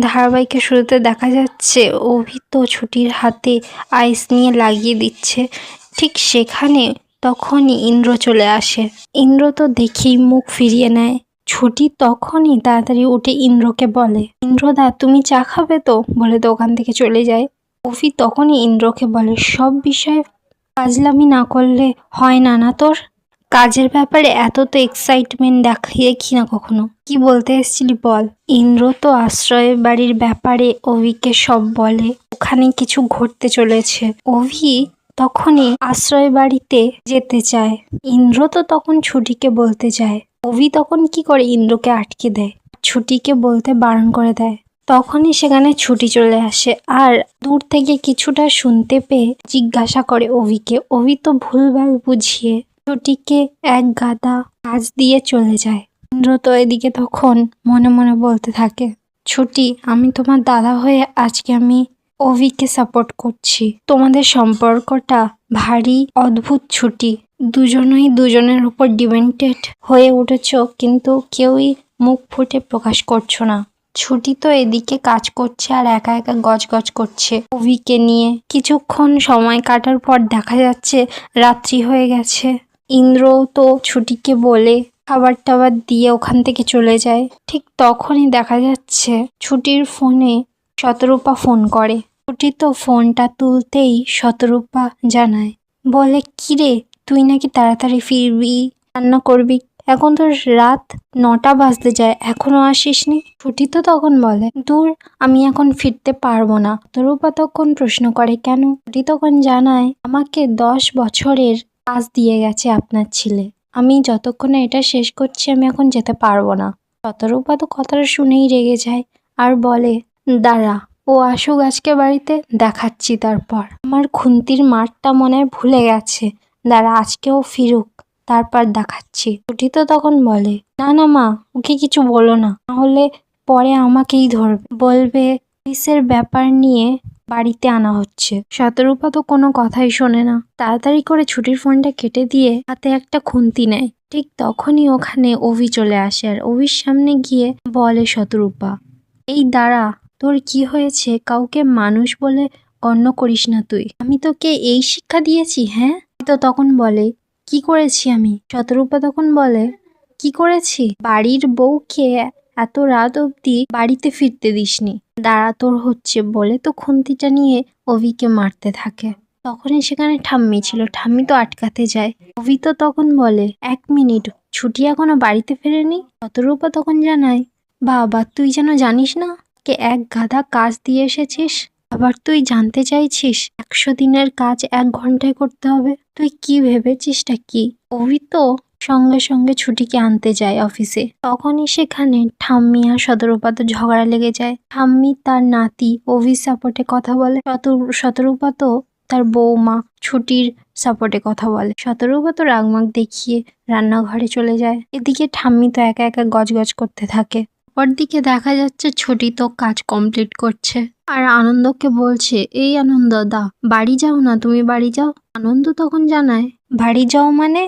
ধারাবাহিকের শুরুতে দেখা যাচ্ছে অভি তো ছুটির হাতে আইস নিয়ে লাগিয়ে দিচ্ছে। ঠিক সেখানে তখনই ইন্দ্র চলে আসে। ইন্দ্র তো দেখেই মুখ ফিরিয়ে নেয়। ছুটি তখনই তাড়াতাড়ি উঠে ইন্দ্রকে বলে, ইন্দ্রদা তুমি চা খাবে তো, বলে তো ওখান থেকে চলে যায়। অভি তখনই ইন্দ্রকে বলে, সব বিষয়ে ফাজলামি না করলে হয় না না তোর? কাজের ব্যাপারে এত তো এক্সাইটমেন্ট দেখি না কখনো। কি বলতে এসেছিলি বল। ইন্দ্র তো আশ্রয় বাড়ির ব্যাপারে অভিকে সব বলে, ওখানে কিছু ঘটতে চলেছে। অভি তখনই আশ্রয় বাড়িতে যেতে চায়। ইন্দ্র তো তখন ছুটিকে বলতে যায়। অভি তখন কি করে, ইন্দ্রকে আটকে দেয়, ছুটিকে বলতে বারণ করে দেয়। তখনই সেখানে ছুটি চলে আসে আর দূর থেকে কিছুটা শুনতে পেয়ে জিজ্ঞাসা করে অভিকে। অভি তো ভুলভাল বুঝিয়ে ছুটিকে এক গাদা কাজ দিয়ে চলে যায়। ইন্দ্র তো এদিকে তখন মনে মনে বলতে থাকে, ছুটি আমি তোমার দাদা হয়ে আজকে আমি অভিকে সাপোর্ট করছি। তোমাদের সম্পর্কটা ভারী অদ্ভুত ছুটি, দুজনেই দুজনের উপর ডিপেন্ডেন্ট হয়ে উঠেছ, কিন্তু কেউই মুখ ফুটে প্রকাশ করছো না। ছুটি তো এদিকে কাজ করছে আর একা একা গজগজ করছে অভিকে নিয়ে। কিছুক্ষণ সময় কাটার পর দেখা যাচ্ছে রাত্রি হয়ে গেছে। ইন্দ্র তো ছুটিকে বলে খাবার টাবার দিয়ে ওখান থেকে চলে যায়। ঠিক তখনই দেখা যাচ্ছে ছুটির ফোনে শতরূপা ফোন করে। ছুটি তো ফোনটা তুলতেই শতরূপা জানায়, বলে কিরে তুই নাকি তাড়াতাড়ি ফিরবি, রান্না করবি, এখন তো রাত 9টা বাজতে যায়, এখনো আসিসনি। ছুটি তো তখন বলে, দূর আমি এখন ফিরতে পারবো না। শতরূপা তখন প্রশ্ন করে কেন? ছুটি তখন জানায়, আমাকে 10 বছরের কাজ দিয়ে গেছে আপনার ছেলে, আমি যতক্ষণে এটা শেষ করছি আমি এখন যেতে পারবো না। শতরূপা তো কথাটা শুনেই রেগে যায় আর বলে, দাঁড়া ও আসুক আজকে বাড়িতে, দেখাচ্ছি তারপর। আমার খুন্তির মারটা মনে হয় ভুলে গেছে, দাঁড়া আজকেও ফিরুক, তারপর দেখাচ্ছি। ছুটি তো তখন বলে, না না মা, ওকে কিছু বলো না, তাহলে পরে আমাকেই ধরবে, বলবে অফিসের ব্যাপার নিয়ে বাড়িতে আনা হচ্ছে। শতরূপা তো কোনো কথাই শোনে না, তাড়াতাড়ি করে ছুটির ফোনটা কেটে দিয়ে হাতে একটা খুন্তি নেয়। ঠিক তখনই ওখানে অভি চলে আসে আর অভির সামনে গিয়ে বলে শতরূপা, এই দাঁড়া, তোর কি হয়েছে? কাউকে মানুষ বলে গণ্য করিস না তুই, আমি তোকে এই শিক্ষা দিয়েছি? হ্যাঁ। তো তখন বলে, কি করেছি আমি? শতরূপা তখন বলে, কি করেছি? বাড়ির বউকে এত রাত অবধি বাড়িতে ফিরতে দিসনি, দাঁড়া তোর হচ্ছে, বলে তো খুন্তিটা নিয়ে অভিকে মারতে থাকে। তখনই সেখানে ঠাম্মি ছিল, ঠাম্মি তো আটকাতে যায়। অভি তো তখন বলে, 1 মিনিট, ছুটি এখনো বাড়িতে ফেরেনি। শতরূপা তখন জানায়, বাবা তুই যেন জানিস না কে এক গাদা কাজ দিয়ে এসেছিস, আবার তুই জানতে চাইছিস 100 দিনের কাজ 1 ঘন্টায় করতে হবে? তুই কি ভেবেছিসটা কি? অভি তো সঙ্গে সঙ্গে ছুটিকে আনতে যায় অফিসে। তখনই সেখানে ঠাম্মি আর শতরূপা তো ঝগড়া লেগে যায়। ঠাম্মি তার নাতি অভির সাপোর্টে কথা বলে, শতরূপা তো তার বৌমা ছুটির সাপোর্টে কথা বলে। শতরূপা তো রাগমাগ দেখিয়ে রান্নাঘরে চলে যায়। এদিকে ঠাম্মি তো একা একা গজগজ করতে থাকে। অপরদিকে দেখা যাচ্ছে ছুটি তো কাজ কমপ্লিট করছে আর আনন্দকে বলছে, এই আনন্দ দা, বাড়ি যাও না, তুমি বাড়ি যাও। আনন্দ তখন জানায়, বাড়ি যাও মানে?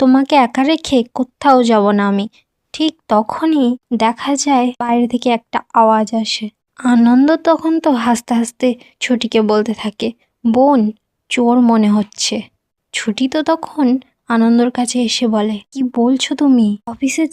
তোমাকে একা রেখে কোথাও যাব না আমি। ঠিক তখনই দেখা যায় বাইরে থেকে একটা আওয়াজ আসে। আনন্দ তখন তো হাসতে হাসতে ছুটিকে বলতে থাকে, বোন চোর মনে হচ্ছে। ছুটি তো তখন আনন্দর কাছে এসে বলে, কি বলছো তুমি? অফিসে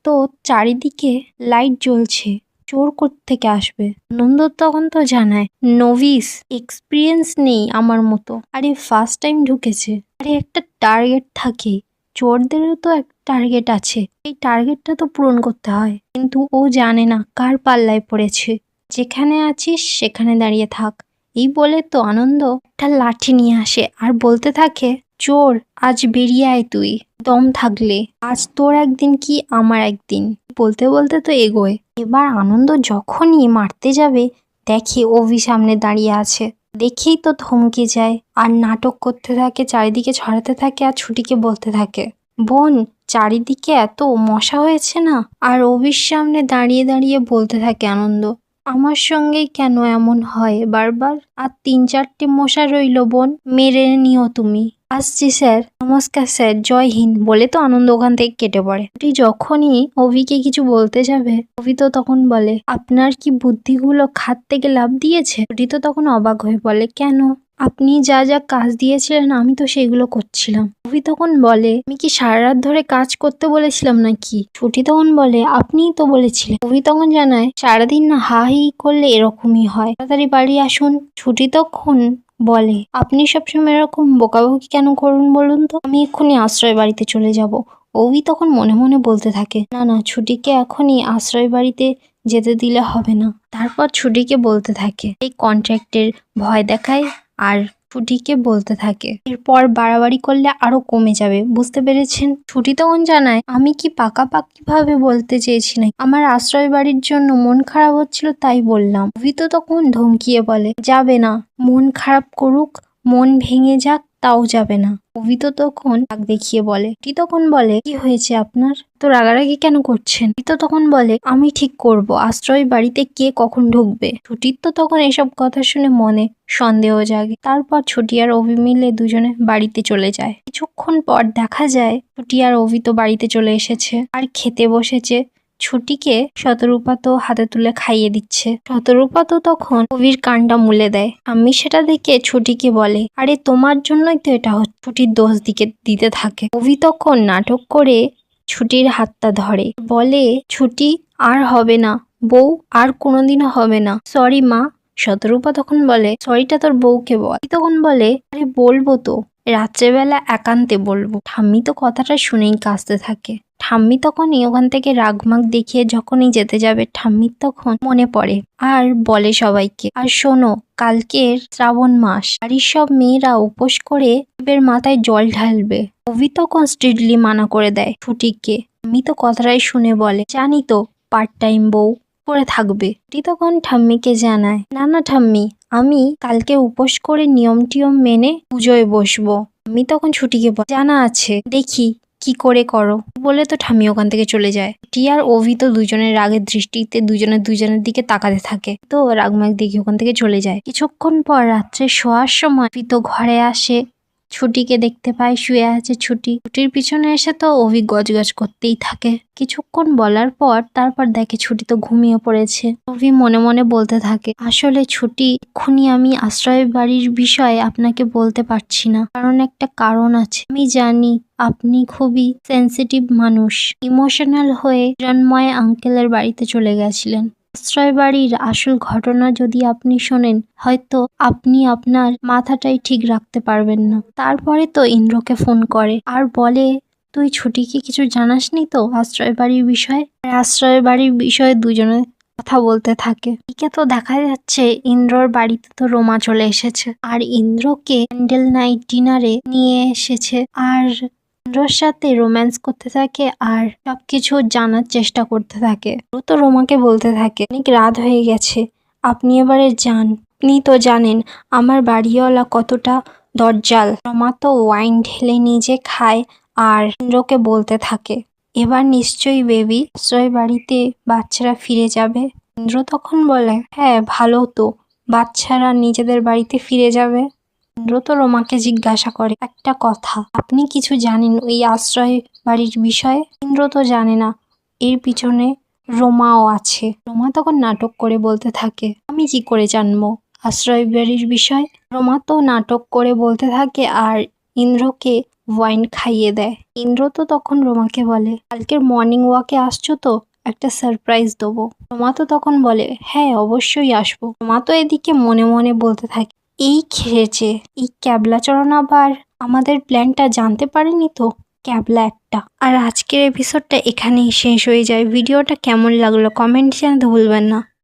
তো চারিদিকে লাইট জ্বলছে, চোর থেকে আসবে? আনন্দ তখন তো জানায়, নোভিস, এক্সপিরিয়েন্স নেই আমার মতো, আরে ফার্স্ট টাইম ঢুকেছে। আরে একটা টার্গেট থাকে, চোরদেরও তো একটা টার্গেট আছে, এই টার্গেটটা তো পূরণ করতে হয়। কিন্তু ও জানে না কার পাল্লায় পড়েছে, যেখানে আছিস সেখানে দাঁড়িয়ে থাক। এই বলে তো আনন্দ একটা লাঠি নিয়ে আসে আর বলতে থাকে, চোর আজ বেরিয়ে আয় তুই, দম থাকলে, আজ তোর একদিন কি আমার একদিন। বলতে বলতে তো এগোয়। এবার আনন্দ যখনই মারতে যাবে দেখে অভি সামনে দাঁড়িয়ে আছে, দেখেই তো থমকে যায় আর নাটক করতে থাকে, চারিদিকে ছড়াতে থাকে আর ছুটিকে বলতে থাকে, বোন চারিদিকে এত মশা হয়েছে না। আর অভির সামনে দাঁড়িয়ে দাঁড়িয়ে বলতে থাকে আনন্দ, আমার সঙ্গেই কেন এমন হয় বারবার? আর 3-4টে মশা রইল বোন, মেরে নিও তুমি। আসছি স্যার। নমস্কার স্যার, জয় হিন্দ বলে তো আনন্দ ওখান থেকে কেটে পড়ে। ছুটি যখনই অভিকে কিছু বলতে যাবে, অভি তো তখন বলে, আপনার কি বুদ্ধিগুলো খাত থেকে লাফ দিয়েছে? ছুটি তো তখন অবাক হয়ে বলে, কেন? আপনি যা যা কাজ দিয়েছিলেন আমি তো সেগুলো করছিলাম। অভি তখন বলে, আমি কি সারা রাত ধরে কাজ করতে বলেছিলাম নাকি? ছুটি তখন বলে, আপনিই তো বলেছিলেন। অভি তখন জানায়, সারাদিন না হা হি করলে এরকমই হয়, তাড়াতাড়ি বাড়ি আসুন। ছুটি তখন বলে, আপনি সবসময় এরকম বকাবকি কেন করুন বলুন তো? আমি এক্ষুনি আশ্রয় বাড়িতে চলে যাব। অভি তখন মনে মনে বলতে থাকে, না না, ছুটিকে এখনই আশ্রয় বাড়িতে যেতে দিলে হবে না। তারপর ছুটিকে বলতে থাকে, এই কন্ট্রাক্টের ভয় দেখায় আর ছুটিকে বলতে থাকে, এরপর বাড়াবাড়ি করলে আরো কমে যাবে, বুঝতে পেরেছেন? ছুটি তখন জানায়, আমি কি পাকাপাকি ভাবে বলতে চেয়েছি না, আমার আশ্রয় বাড়ির জন্য মন খারাপ হচ্ছিল তাই বললাম। অভি তো তখন ধমকিয়ে বলে, যাবে না, মন খারাপ করুক, মন ভেঙে যাক, তাও যাবে না। অভি তো তখন রাগ দেখিয়ে বলে। ছুটি তখন বলে, কি হয়েছে আপনার, তো রাগারাগি কেন করছেন? অভি তো তখন বলে, আমি ঠিক করব আশ্রয় বাড়িতে কে কখন ঢুকবে। ছুটির তো তখন এসব কথা শুনে মনে সন্দেহ জাগে। তারপর ছুটি আর অভি মিলে দুজনে বাড়িতে চলে যায়। কিছুক্ষণ পর দেখা যায় ছুটি আর অভি তো বাড়িতে চলে এসেছে আর খেতে বসেছে। ছুটিকে শতরূপা তো হাতে তুলে খাইয়ে দিচ্ছে। শতরূপা তো তখন অভির কানটা মুলে দেয়। আমি সেটা দেখে ছুটিকে বলে, আরে তোমার জন্যই তো এটা হচ্ছে। ছুটির দোষ দিতে থাকে। অভি তখন নাটক করে ছুটির হাতটা ধরে, বলে, ছুটি আর হবে না বউ, আর কোনোদিনও হবে না, সরি মা। শতরূপা তখন বলে, সরিটা তোর বউকে বল। তখন বলে, আরে বলবো তো, রাত্রেবেলা একান্তে বলবো। ঠাম্মি তো কথাটা শুনেই কাঁদতে থাকে। ঠাম্মি তখনই ওখান থেকে রাগমাগ দেখিয়ে যখনই যেতে যাবে, ঠাম্মির তখন মনে পড়ে আর বলে সবাইকে, আর শোনো, কালকের শ্রাবণ মাস, বাড়ির সব মেয়েরা উপোস করে শিবের মাথায় জল ঢালবে। অভি তখন স্ট্রিক্টলি মানা করে দেয় ছুটিকে। আমি তো কথাটাই শুনে বলে, জানি তো পার্ট টাইম বউ করে থাকবে। ছুটি তখন ঠাম্মিকে জানায়, না না ঠাম্মি, আমি কালকে উপোস করে নিয়ম টিয়ম মেনে পুজোয় বসবো। আমি তখন ছুটিকে জানা আছে, দেখি কি করে করো বলে তো ঠাম্মি ওখান থেকে চলে যায়। ছুটি আর অভি তো দুজনের রাগের দৃষ্টিতে দুজনের দিকে তাকাতে থাকে, তো রাগমাগ দেখি ওখান থেকে চলে যায়। কিছুক্ষণ পর রাত্রে শোয়ার সময় অভি তো ঘরে আসে, ছুটিকে দেখতে পায় শুয়ে আছে ছুটি। ছুটির পিছনে এসে তো অভি গজগজ করতেই থাকে। কিছুক্ষণ বলার পর তারপর দেখে ছুটি তো ঘুমিয়ে পড়েছে। অভি মনে মনে বলতে থাকে, আসলে ছুটি, এক্ষুনি আমি আশ্রয় বাড়ির বিষয়ে আপনাকে বলতে পারছি না, কারণ একটা কারণ আছে। আমি জানি আপনি খুবই সেনসিটিভ মানুষ, ইমোশনাল হয়ে জন্ময় আঙ্কেলের বাড়িতে চলে গেছিলেন। আশ্রয় বাড়ির আসল ঘটনা যদি আপনি শোনেন, হয়তো আপনি আপনার মাথাটাই ঠিক রাখতে পারবেন না। তারপরে তো ইন্দ্রকে ফোন করে আর বলে, তুই ছুটিকে কিছু জানাসনি তো আশ্রয় বাড়ির বিষয়ে? আর আশ্রয় বাড়ির বিষয়ে দুজনে কথা বলতে থাকে। এদিকে তো দেখা যাচ্ছে ইন্দ্রর বাড়িতে তো রোমা চলে এসেছে আর ইন্দ্রকে ক্যান্ডেল নাইট ডিনারে নিয়ে এসেছে আর ইন্দ্রর সাথে রোম্যান্স করতে থাকে আর সবকিছু জানার চেষ্টা করতে থাকে। ও তো রোমাকে বলতে থাকে, অনেক রাত হয়ে গেছে, আপনি এবারে যান, আপনি তো জানেন আমার বাড়িওয়ালা কতটা দরজাল। রোমা তো ওয়াইন ঢেলে নিজে খায় আর ইন্দ্রকে বলতে থাকে, এবার নিশ্চয়ই বেবি আশ্রয় বাড়িতে বাচ্চারা ফিরে যাবে। ইন্দ্র তখন বলে, হ্যাঁ ভালো তো, বাচ্চারা নিজেদের বাড়িতে ফিরে যাবে। ইন্দ্র তো রোমাকে জিজ্ঞাসা করে, একটা কথা, আপনি কিছু জানেন ওই আশ্রয় বাড়ির বিষয়ে? ইন্দ্র তো জানে না, এর পিছনে রোমাও আছে। রোমা তখন নাটক করে বলতে থাকে, আমি কি করে জানবো আশ্রয় বাড়ির বিষয়? রোমা তো নাটক করে বলতে থাকে আর ইন্দ্রকে ওয়াইন খাইয়ে দেয়। ইন্দ্র তো তখন রোমাকে বলে, কালকের মর্নিং ওয়াকে আসছো তো, একটা সারপ্রাইজ দেবো। রোমা তো তখন বলে, হ্যাঁ অবশ্যই আসবো। রোমা তো এদিকে মনে মনে বলতে থাকে, এই খেয়েছে, এই ক্যাবলা চড়ানো আবার আমাদের প্ল্যানটা জানতে পারেনি তো, ক্যাবলা একটা। আর আজকের এপিসোডটা এখানেই শেষ হয়ে যায়। ভিডিওটা কেমন লাগলো কমেন্ট জানাতে ভুলবেন না।